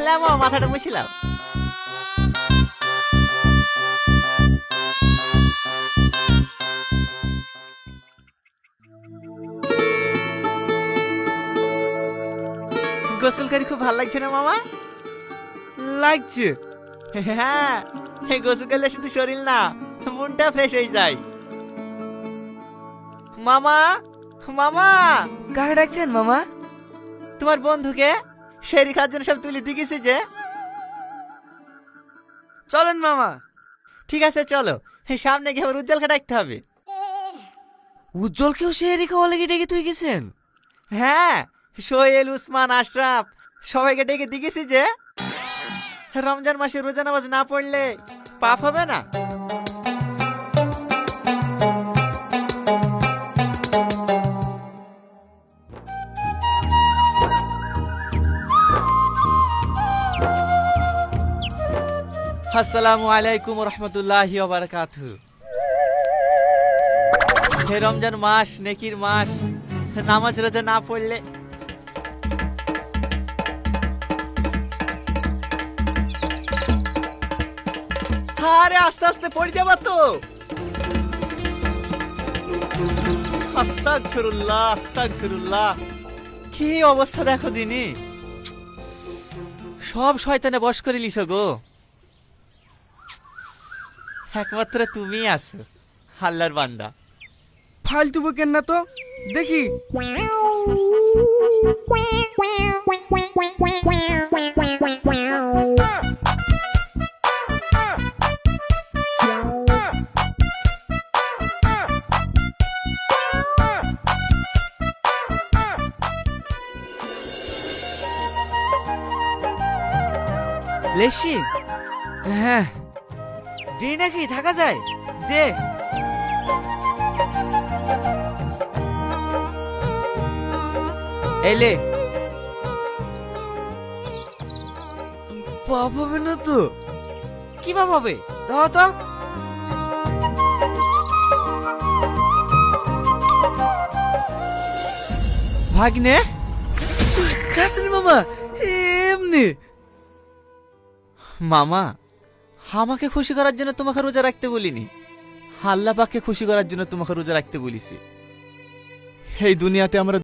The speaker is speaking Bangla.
মামা মাথাটা মুছিলাম। গোসল করে খুব ভালো লাগছে না মামা? লাগছে। হ্যাঁ, গোসল করলে শুধু শরীর না, মনটা ফ্রেশ হয়ে যায়। মামা, মামা, কাকে ডাকছেন মামা? তোমার বন্ধুকে শেরি খাওয়ার জন্য সব তুলে দিয়েছি যে। চলেন মামা। ঠিক আছে চলো, সামনে গিয়ে আবার উজ্জ্বলকে ডাকতে হবে। উজ্জ্বলকেও সে রেখা লেগে ডেকে তুই গেছেন? হ্যাঁ, সোহেল, উসমান, আশরাফ সবাইকে ডেকে দিয়েছি যে। রমজান মাসে রোজা নামাজ না পড়লে পাপ হবে না। আসসালামু আলাইকুম রহমতুল্লাহি ওয়া বারাকাতুহু। হে রমজান মাস, নেকির মাস, নামাজ রোজা না পড়লে আরে আস্তে আস্তে পড়ে যাবা তো। আস্তাগফিরুল্লাহ, আস্তাগফিরুল্লাহ। কি অবস্থা দেখো দিনি, সব শয়তানে বশ করে লিছো গো। একমাত্র তুমি আছো আল্লাহর বান্দা। ফালতু বকেন না তো, দেখি। লেসি? হ্যাঁ। বিয়ে নাকি থাকা যায়? দে। এলে পাপ হবে না তো? কি পাপ হবে? দাও তো। ভাগ্নে কাসরি মামা, এমনি। মামা, আমাকে খুশি করার জন্য তোমাকে রোজা রাখতে বলিনি, আল্লাহ পাককে খুশি করার জন্য তোমাকে রোজা রাখতে বলিছি। এই দুনিয়াতে আমরা